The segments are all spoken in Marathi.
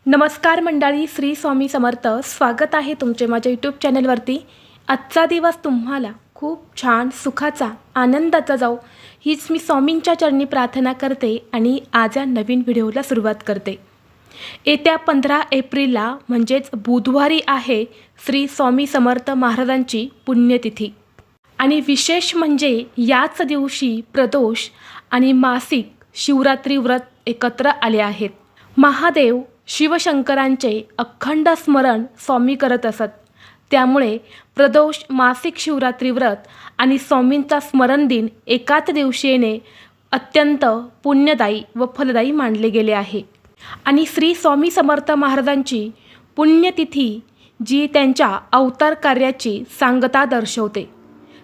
नमस्कार मंडळी, श्री स्वामी समर्थ. स्वागत आहे तुमचे माझ्या यूट्यूब चॅनलवरती. आजचा दिवस तुम्हाला खूप छान सुखाचा आनंदाचा जाऊ हीच मी स्वामींच्या चरणी प्रार्थना करते आणि आज या नवीन व्हिडिओला सुरुवात करते. येत्या 15 एप्रिलला म्हणजेच बुधवारी आहे श्री स्वामी समर्थ महाराजांची पुण्यतिथी आणि विशेष म्हणजे याच दिवशी प्रदोष आणि मासिक शिवरात्री व्रत एकत्र आले आहेत. महादेव शिवशंकरांचे अखंड स्मरण स्वामी करत असत. त्यामुळे प्रदोष मासिक शिवरात्री व्रत आणि स्वामींचा स्मरण दिन एकाच दिवशी येणे अत्यंत पुण्यदायी व फलदायी मानले गेले आहे. आणि श्री स्वामी समर्थ महाराजांची पुण्यतिथी जी त्यांच्या अवतार कार्याची सांगता दर्शवते.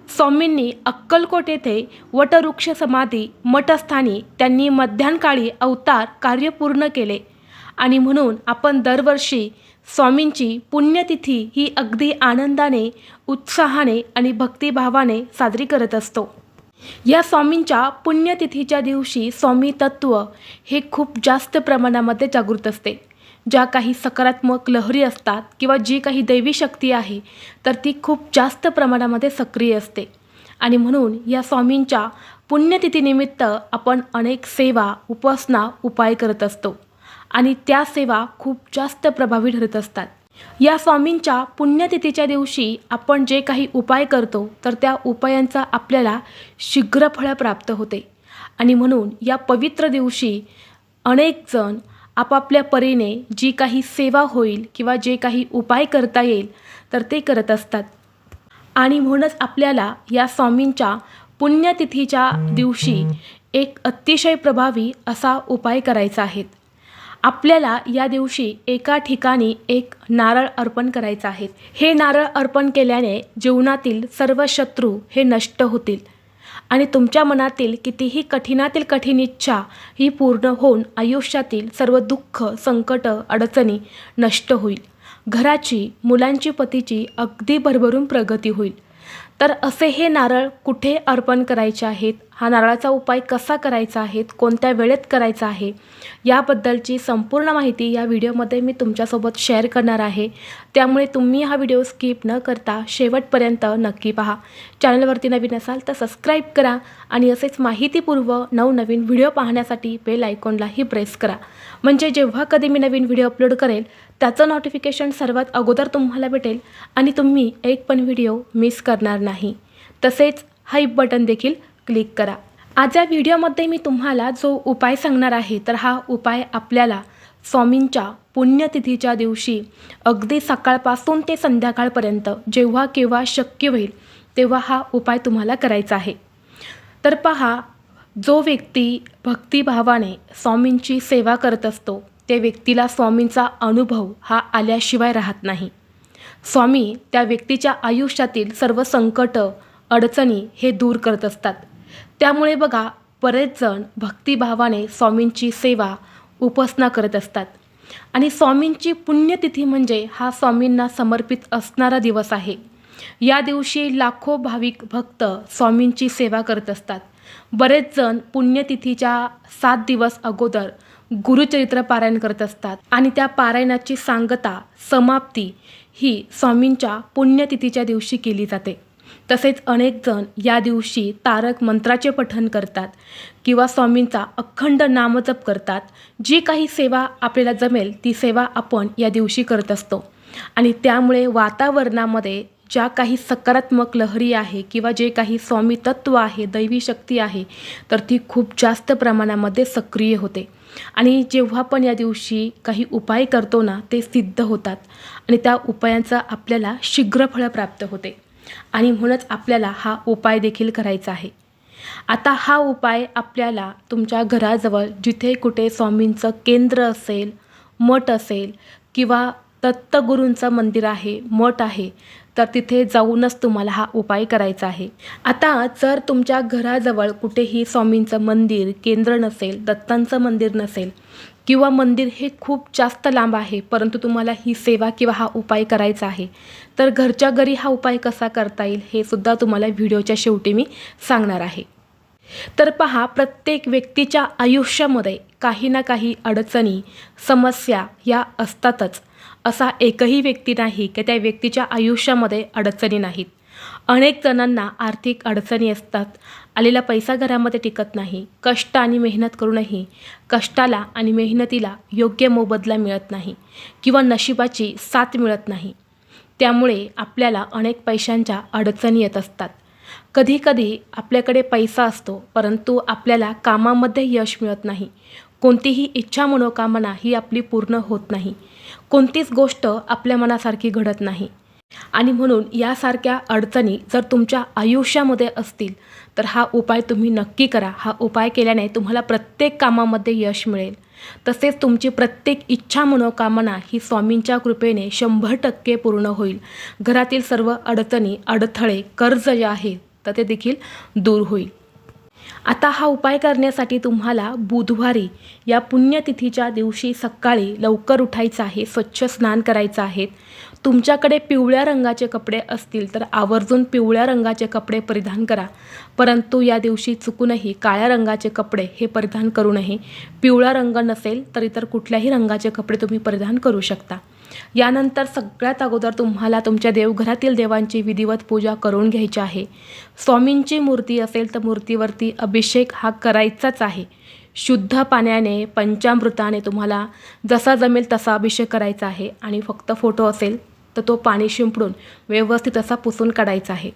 स्वामींनी अक्कलकोट येथे वटवृक्ष समाधी मठस्थानी त्यांनी मध्यान्हकाळी अवतार कार्य पूर्ण केले आणि म्हणून आपण दरवर्षी स्वामींची पुण्यतिथी ही अगदी आनंदाने, उत्साहाने आणि भक्तिभावाने साजरी करत असतो. या स्वामींच्या पुण्यतिथीच्या दिवशी स्वामी तत्व हे खूप जास्त प्रमाणामध्ये जागृत असते. ज्या काही सकारात्मक लहरी असतात किंवा जी काही दैवी शक्ती आहे तर ती खूप जास्त प्रमाणामध्ये सक्रिय असते आणि म्हणून या स्वामींच्या पुण्यतिथीनिमित्त आपण अनेक सेवा, उपासना, उपाय करत असतो आणि त्या सेवा खूप जास्त प्रभावी ठरत असतात. या स्वामींच्या पुण्यतिथीच्या दिवशी आपण जे काही उपाय करतो तर त्या उपायांचा आपल्याला शीघ्र फळ प्राप्त होते आणि म्हणून या पवित्र दिवशी अनेक जण आपापल्या परीने जी काही सेवा होईल किंवा जे काही उपाय करता येईल तर ते करत असतात. आणि म्हणूनच आपल्याला या स्वामींच्या पुण्यतिथीच्या दिवशी एक अतिशय प्रभावी असा उपाय करायचा आहे. आपल्याला या दिवशी एका ठिकाणी एक नारळ अर्पण करायचा आहे. हे नारळ अर्पण केल्याने जीवनातील सर्व शत्रू हे नष्ट होतील आणि तुमच्या मनातील कितीही कठीणातील कठीण इच्छा ही पूर्ण होऊन आयुष्यातील सर्व दुःख, संकट, अडचणी नष्ट होईल. घराची, मुलांची, पतीची अगदी भरभरून प्रगती होईल. तर असे हे नारळ कुठे अर्पण करायचे आहेत, हा नारळाचा उपाय कसा करायचा आहे, कोणत्या वेळेत करायचा आहे याबद्दलची संपूर्ण माहिती या व्हिडिओमध्ये मी तुमच्यासोबत शेअर करणार आहे. त्यामुळे तुम्ही हा व्हिडिओ स्किप न करता शेवटपर्यंत नक्की पहा. चॅनलवरती नवीन असाल तर सबस्क्राईब करा आणि असेच माहितीपूर्व नवनवीन व्हिडिओ पाहण्यासाठी बेल आयकॉनलाही प्रेस करा. म्हणजे जेव्हा कधी मी नवीन व्हिडिओ अपलोड करेल त्याचं नोटिफिकेशन सर्वात अगोदर तुम्हाला भेटेल आणि तुम्ही एक पण व्हिडिओ मिस करणार नाही. तसेच हाईप बटन देखील क्लिक करा. आज या व्हिडिओमध्ये मी तुम्हाला जो उपाय सांगणार आहे तर हा उपाय आपल्याला स्वामींच्या पुण्यतिथीच्या दिवशी अगदी सकाळपासून ते संध्याकाळपर्यंत जेव्हा केव्हा शक्य होईल तेव्हा हा उपाय तुम्हाला करायचा आहे. तर पहा, जो व्यक्ती भक्तिभावाने स्वामींची सेवा करत असतो त्या व्यक्तीला स्वामींचा अनुभव हा आल्याशिवाय राहत नाही. स्वामी त्या व्यक्तीच्या आयुष्यातील सर्व संकट, अडचणी हे दूर करत असतात. त्यामुळे बघा, बरेच जण भक्तिभावाने स्वामींची सेवा, उपासना करत असतात आणि स्वामींची पुण्यतिथी म्हणजे हा स्वामींना समर्पित असणारा दिवस आहे. या दिवशी लाखो भाविक भक्त स्वामींची सेवा करत असतात. बरेच जण पुण्यतिथीच्या 7 दिवस अगोदर गुरुचरित्र पारायण करत असतात आणि त्या पारायणाची सांगता, समाप्ती ही स्वामींच्या पुण्यतिथीच्या दिवशी केली जाते. तसेच अनेक जण या दिवशी तारक मंत्राचे पठण करतात किंवा स्वामींचा अखंड नामजप करतात. जी काही सेवा आपल्याला जमेल ती सेवा आपण या दिवशी करत असतो आणि त्यामुळे वातावरणामध्ये ज्या काही सकारात्मक लहरी आहे किंवा जे काही स्वामी तत्व आहे, दैवी शक्ती आहे तर ती खूप जास्त प्रमाणामध्ये सक्रिय होते आणि जेव्हा पण या दिवशी काही उपाय करतो ना ते सिद्ध होतात आणि त्या उपायांचा आपल्याला शीघ्र फळ प्राप्त होते आणि म्हणूनच आपल्याला हा उपाय देखील करायचा आहे. आता हा उपाय आपल्याला तुमच्या घराजवळ जिथे कुठे स्वामींचं केंद्र असेल, मठ असेल किंवा दत्तगुरूंचं मंदिर आहे, मठ आहे तर तिथे जाऊनच तुम्हाला हा उपाय करायचा आहे. आता जर तुमच्या घराजवळ कुठेही स्वामींचं मंदिर, केंद्र नसेल, दत्तांचं मंदिर नसेल किंवा मंदिर हे खूप जास्त लांब आहे परंतु तुम्हाला ही सेवा किंवा हा उपाय करायचा आहे तर घरच्या घरी हा उपाय कसा करता येईल हे सुद्धा तुम्हाला व्हिडिओच्या शेवटी मी सांगणार आहे. तर पहा, प्रत्येक व्यक्तीच्या आयुष्यामध्ये काही ना काही अडचणी, समस्या या असतातच. असा एकही व्यक्ती नाही की त्या व्यक्तीच्या आयुष्यामध्ये अडचणी नाहीत. अनेक जणांना आर्थिक अडचणी असतात. आलेला पैसा घरामध्ये टिकत नाही. कष्ट आणि मेहनत करूनही कष्टाला आणि मेहनतीला योग्य मोबदला मिळत नाही किंवा नशिबाची साथ मिळत नाही. त्यामुळे आपल्याला अनेक पैशांच्या अडचणी येत असतात. कधीकधी आपल्याकडे पैसा असतो, परंतु आपल्याला कामामध्ये यश मिळत नाही. कोणतीही इच्छा मनोकामना ही आपली पूर्ण होत नाही. कोणतीच गोष्ट आपल्या मनासारखी घडत नाही. आणि म्हणून यासारख्या अडचणी जर तुमच्या आयुष्यामध्ये असतील तर हा उपाय तुम्ही नक्की करा. हा उपाय केल्याने तुम्हाला प्रत्येक कामामध्ये यश मिळेल. तसेच तुमची प्रत्येक इच्छा मनोकामना ही स्वामींच्या कृपेने 100% पूर्ण होईल. घरातील सर्व अडचणी, अडथळे, कर्ज जे आहे तर ते देखील दूर होईल. आता हा उपाय करण्यासाठी तुम्हाला बुधवारी या पुण्यतिथीच्या दिवशी सकाळी लवकर उठायचं आहे. स्वच्छ स्नान करायचं आहे. तुमच्याकडे पिवळ्या रंगाचे कपडे असतील तर आवर्जून पिवळ्या रंगाचे कपडे परिधान करा. परंतु या दिवशी चुकूनही काळ्या रंगाचे कपडे हे परिधान करू नये. पिवळा रंग नसेल तर इतर कुठल्याही रंगाचे कपडे तुम्ही परिधान करू शकता. यानंतर सगळ्यात अगोदर तुम्हाला तुमच्या देवघरातील देवांची विधिवत पूजा करून घ्यायची आहे. स्वामींची मूर्ती असेल तर मूर्तीवरती अभिषेक हा करायचाच आहे. शुद्ध पाण्याने, पंचामृताने तुम्हाला जसा जमेल तसा अभिषेक करायचा आहे. आणि फक्त फोटो असेल तर तो पाणी शिंपडून व्यवस्थित असा पुसून काढायचा आहे.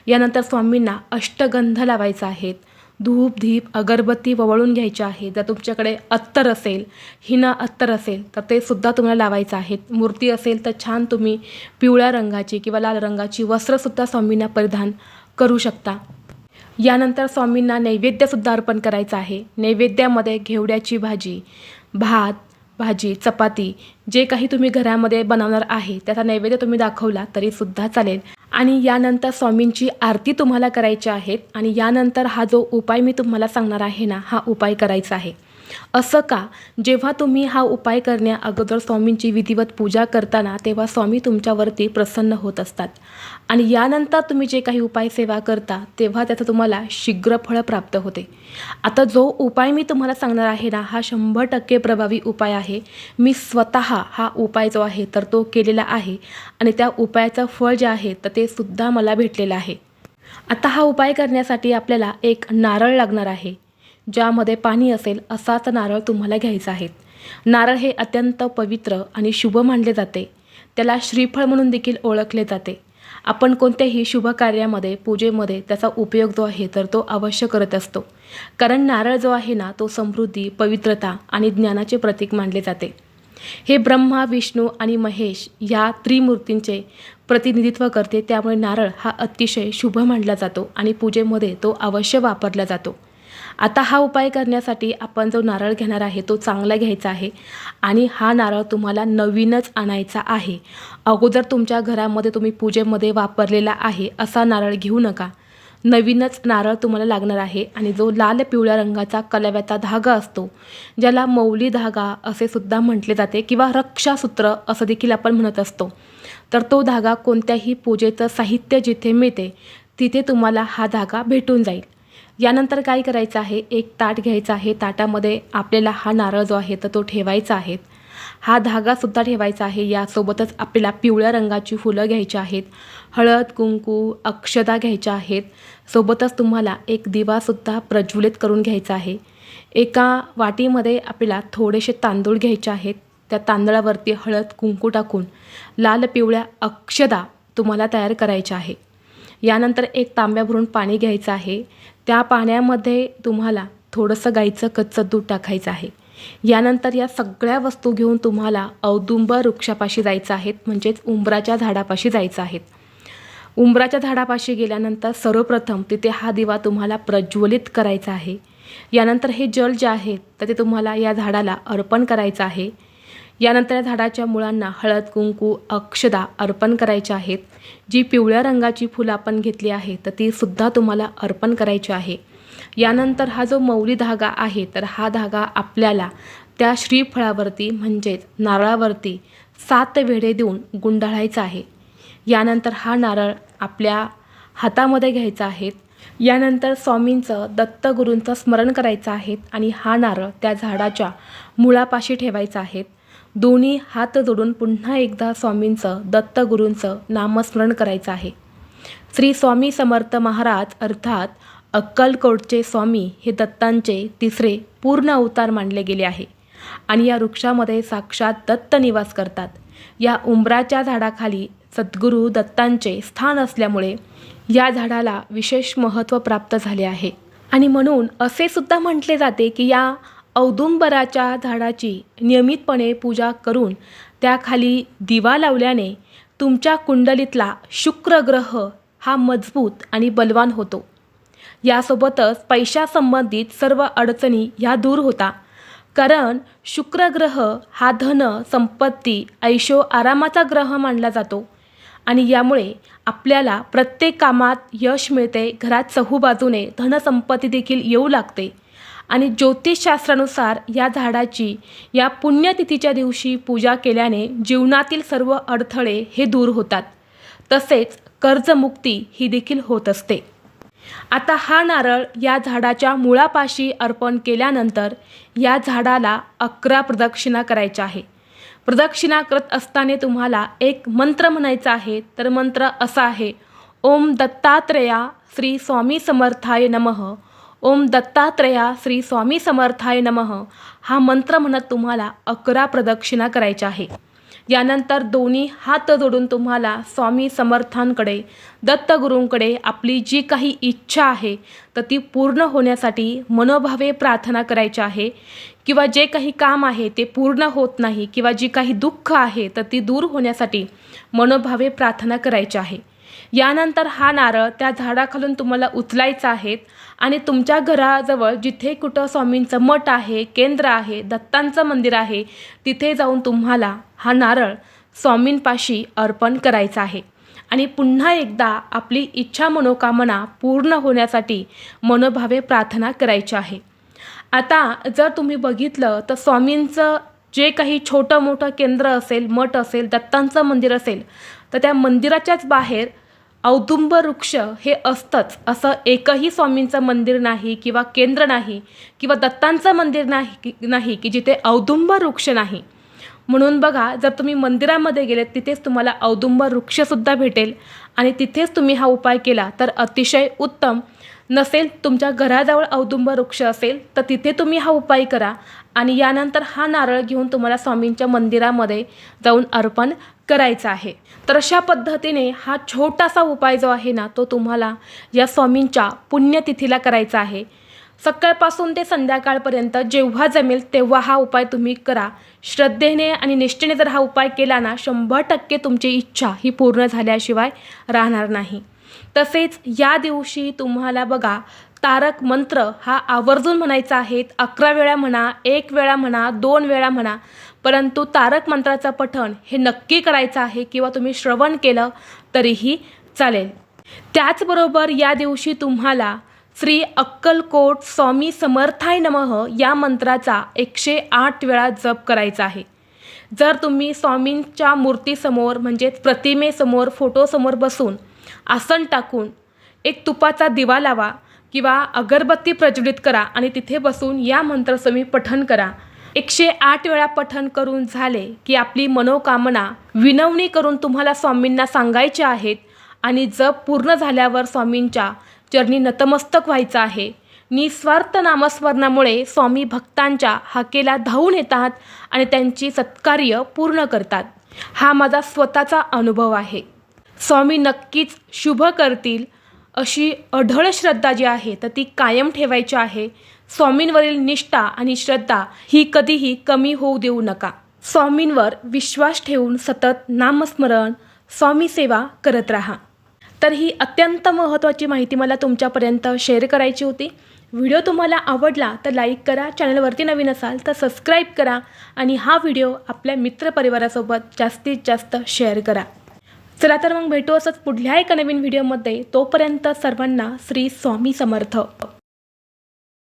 यानंतर स्वामींना अष्टगंध लावायचा आहे. धूप, दीप, अगरबत्ती ववळून घ्यायची आहे. जर तुमच्याकडे अत्तर असेल, हिना अत्तर असेल तर ते सुद्धा तुम्हाला लावायचं आहे. मूर्ती असेल तर छान तुम्ही पिवळ्या रंगाची किंवा लाल रंगाची वस्त्रसुद्धा स्वामींना परिधान करू शकता. यानंतर स्वामींना नैवेद्यसुद्धा अर्पण करायचं आहे. नैवेद्यामध्ये घेवड्याची भाजी, भात, भाजी, चपाती जे काही तुम्ही घरामध्ये बनवणार आहे त्याचा नैवेद्य तुम्ही दाखवला तरीसुद्धा चालेल. आणि यानंतर स्वामींची आरती तुम्हाला करायची आहे. आणि यानंतर हा जो उपाय मी तुम्हाला सांगणार आहे ना, हा उपाय करायचा आहे. असं का? जेव्हा तुम्ही हा उपाय करण्या अगोदर स्वामींची विधिवत पूजा करताना तेव्हा स्वामी तुमच्यावरती प्रसन्न होत असतात. आणि यानंतर तुम्ही जे काही उपाय सेवा करता तेव्हा त्याचं तुम्हाला शीघ्र फळ प्राप्त होते. आता जो उपाय मी तुम्हाला सांगणार आहे ना, हा 100% प्रभावी उपाय आहे. मी स्वतः हा उपाय जो आहे तर तो केलेला आहे. आणि त्या उपायाचं फळ जे आहे तर ते सुद्धा मला भेटलेलं आहे. आता हा उपाय करण्यासाठी आपल्याला एक नारळ लागणार आहे. ज्यामध्ये पाणी असेल असाच नारळ तुम्हाला घ्यायचा आहे. नारळ हे अत्यंत पवित्र आणि शुभ मानले जाते. त्याला श्रीफळ म्हणून देखील ओळखले जाते. आपण कोणत्याही शुभ कार्यामध्ये, पूजेमध्ये त्याचा उपयोग जो आहे तर तो अवश्य करत असतो. कारण नारळ जो आहे ना, तो समृद्धी, पवित्रता आणि ज्ञानाचे प्रतीक मानले जाते. हे ब्रह्मा, विष्णू आणि महेश या त्रिमूर्तींचे प्रतिनिधित्व करते. त्यामुळे नारळ हा अतिशय शुभ मानला जातो आणि पूजेमध्ये तो अवश्य वापरला जातो. आता हा उपाय करण्यासाठी आपण जो नारळ घेणार आहे तो चांगला घ्यायचा आहे. आणि हा नारळ तुम्हाला नवीनच आणायचा आहे. अगोदर तुमच्या घरामध्ये तुम्ही पूजेमध्ये वापरलेला आहे असा नारळ घेऊ नका. नवीनच नारळ तुम्हाला लागणार आहे. आणि जो लाल पिवळ्या रंगाचा कलव्याचा धागा असतो, ज्याला मौली धागा असे सुद्धा म्हटले जाते किंवा रक्षासूत्र असं देखील आपण म्हणत असतो, तर तो धागा कोणत्याही पूजेचं साहित्य जिथे मिळते तिथे तुम्हाला हा धागा भेटून जाईल. यानंतर काय करायचं आहे, एक ताट घ्यायचं आहे. ताटामध्ये आपल्याला हा नारळ जो आहे तर तो ठेवायचा आहे. हा धागासुद्धा ठेवायचा आहे. यासोबतच आपल्याला पिवळ्या रंगाची फुलं घ्यायची आहेत. हळद, कुंकू, अक्षता घ्यायच्या आहेत. सोबतच तुम्हाला एक दिवासुद्धा प्रज्वलित करून घ्यायचा आहे. एका वाटीमध्ये आपल्याला थोडेसे तांदूळ घ्यायचे आहेत. त्या तांदळावरती हळद, कुंकू टाकून लाल पिवळ्या अक्षता तुम्हाला तयार करायच्या आहे. यानंतर एक तांब्या भरून पाणी घ्यायचं आहे. त्या पाण्यामध्ये तुम्हाला थोडंसं गाईचं कच्चं दूध टाकायचं आहे. यानंतर या सगळ्या वस्तू घेऊन तुम्हाला औदुंब वृक्षापाशी जायचं आहे, म्हणजेच उंबराच्या झाडापाशी जायचं आहे. उंबराच्या झाडापाशी गेल्यानंतर सर्वप्रथम तिथे हा दिवा तुम्हाला प्रज्वलित करायचा आहे. यानंतर हे जल जे आहे तर ते तुम्हाला या झाडाला अर्पण करायचं आहे. यानंतर या झाडाच्या मुळांना हळद, कुंकू, अक्षता अर्पण करायच्या आहेत. जी पिवळ्या रंगाची फुलं आपण घेतली आहे तर ती सुद्धा तुम्हाला अर्पण करायची आहे. यानंतर हा जो मौली धागा आहे तर हा धागा आपल्याला त्या श्रीफळावरती म्हणजेच नारळावरती 7 वेढे देऊन गुंडाळायचा आहे. यानंतर हा नारळ आपल्या हातामध्ये घ्यायचा आहे. यानंतर स्वामींचं दत्तगुरूंचं स्मरण करायचं आहे आणि हा नारळ त्या झाडाच्या मुळापाशी ठेवायचा आहे. दोन्ही हात जोडून पुन्हा एकदा स्वामींचं दत्तगुरूंचं नामस्मरण करायचं आहे. श्री स्वामी समर्थ महाराज अर्थात अक्कलकोटचे स्वामी हे दत्तांचे तिसरे पूर्ण अवतार मानले गेले आहे आणि या वृक्षामध्ये साक्षात दत्त निवास करतात. या उंबराच्या झाडाखाली सद्गुरू दत्तांचे स्थान असल्यामुळे या झाडाला विशेष महत्त्व प्राप्त झाले आहे. आणि म्हणून असे सुद्धा म्हटले जाते की या औदुंबराच्या झाडाची नियमितपणे पूजा करून त्याखाली दिवा लावल्याने तुमच्या कुंडलीतला शुक्र ग्रह हा मजबूत आणि बलवान होतो. यासोबतच पैशासंबंधित सर्व अडचणी ह्या दूर होता. कारण शुक्र ग्रह हा धन, संपत्ती, ऐशो आरामाचा ग्रह मानला जातो आणि यामुळे आपल्याला प्रत्येक कामात यश मिळते. घरात चहूबाजूने धनसंपत्ती देखील येऊ लागते आणि ज्योतिषशास्त्रानुसार या झाडाची या पुण्यतिथीच्या दिवशी पूजा केल्याने जीवनातील सर्व अडथळे हे दूर होतात. तसेच कर्जमुक्ती ही देखील होत असते. आता हा नारळ या झाडाच्या मुळापाशी अर्पण केल्यानंतर या झाडाला 11 प्रदक्षिणा करायच्या आहे. प्रदक्षिणा करत असताना तुम्हाला एक मंत्र म्हणायचा आहे. तर मंत्र असा आहे, ओम दत्तात्रेया श्री स्वामी समर्थाय नमः. ओम दत्तात्रेया श्री स्वामी समर्थाय नमः हा मंत्र म्हणत तुम्हाला 11 प्रदक्षिणा करायच्या आहे. यानंतर दोन्ही हात जोडून तुम्हाला स्वामी समर्थांकडे, दत्तगुरूंकडे आपली जी काही इच्छा आहे तर ती पूर्ण होण्यासाठी मनोभावे प्रार्थना करायची आहे. किंवा जे काही काम आहे ते पूर्ण होत नाही किंवा जी काही दुःख आहे तर ती दूर होण्यासाठी मनोभावे प्रार्थना करायची आहे. यानंतर हा नारळ त्या झाडाखालून तुम्हाला उचलायचा आहे आणि तुमच्या घराजवळ जिथे कुठं स्वामींचं मठ आहे, केंद्र आहे, दत्तांचं मंदिर आहे तिथे जाऊन तुम्हाला हा नारळ स्वामींपाशी अर्पण करायचा आहे आणि पुन्हा एकदा आपली इच्छा मनोकामना पूर्ण होण्यासाठी मनोभावे प्रार्थना करायची आहे. आता जर तुम्ही बघितलं तर स्वामींचं जे काही छोटं मोठं केंद्र असेल, मठ असेल, दत्तांचं मंदिर असेल तर त्या मंदिराच्याच बाहेर औदुंबर वृक्ष हे असतंच. असं एकही स्वामींचं मंदिर नाही किंवा केंद्र नाही किंवा दत्तांचं मंदिर नाही की जिथे औदुंबर वृक्ष नाही. म्हणून बघा, जर तुम्ही मंदिरामध्ये गेलेत तिथेच तुम्हाला औदुंबर वृक्षसुद्धा भेटेल आणि तिथेच तुम्ही हा उपाय केला तर अतिशय उत्तम. नसेल तुमच्या घराजवळ औदुंबर वृक्ष असेल तर तिथे तुम्ही हा उपाय करा आणि यानंतर हा नारळ घेऊन तुम्हाला स्वामींच्या मंदिरामध्ये जाऊन अर्पण करायचा आहे. तर अशा पद्धतीने हा छोटासा उपाय जो आहे ना तो तुम्हाला या स्वामींच्या पुण्यतिथीला करायचा आहे. सकाळपासून ते संध्याकाळपर्यंत जेव्हा जमेल तेव्हा हा उपाय तुम्ही करा. श्रद्धेने आणि निष्ठेने जर हा उपाय केला ना 100% तुमची इच्छा ही पूर्ण झाल्याशिवाय राहणार नाही. तसेच या दिवशी तुम्हाला बघा तारक मंत्र हा आवर्जून म्हणायचा आहे. 11 वेळा म्हणा, 1 वेळा म्हणा, 2 वेळा म्हणा, परंतु तारक मंत्राचं पठण हे नक्की करायचं आहे किंवा तुम्ही श्रवण केलं तरीही चालेल. त्याचबरोबर या दिवशी तुम्हाला श्री अक्कलकोट स्वामी समर्थाय नमः या मंत्राचा 108 वेळा जप करायचा आहे. जर तुम्ही स्वामींच्या मूर्तीसमोर म्हणजेच प्रतिमेसमोर, फोटोसमोर बसून आसन टाकून एक तुपाचा दिवा लावा किंवा अगरबत्ती प्रज्वलित करा आणि तिथे बसून या मंत्राचं तुम्ही पठण करा. 108 वेळा पठण करून झाले की आपली मनोकामना विनवणी करून तुम्हाला स्वामींना सांगायचे आहेत आणि जप पूर्ण झाल्यावर स्वामींच्या चरणी नतमस्तक व्हायचं आहे. निस्वार्थ नामस्मरणामुळे स्वामी भक्तांच्या हाकेला धावून येतात आणि त्यांची सत्कार्य पूर्ण करतात. हा माझा स्वतःचा अनुभव आहे. स्वामी नक्कीच शुभ करतील अशी अढळ श्रद्धा जी आहे तर ती कायम ठेवायची आहे. स्वामींवरील निष्ठा आणि श्रद्धा ही कधीही कमी होऊ देऊ नका. स्वामींवर विश्वास ठेवून सतत नामस्मरण, स्वामी सेवा करत राहा. तर ही अत्यंत महत्त्वाची माहिती मला तुमच्यापर्यंत शेअर करायची होती. व्हिडिओ तुम्हाला आवडला तर लाईक करा, चॅनलवरती नवीन असाल तर सबस्क्राईब करा आणि हा व्हिडिओ आपल्या मित्रपरिवारासोबत जास्तीत जास्त शेअर करा. चला तर मग भेटू असंच पुढल्या एका नवीन व्हिडिओमध्ये. तोपर्यंत सर्वांना श्री स्वामी समर्थ.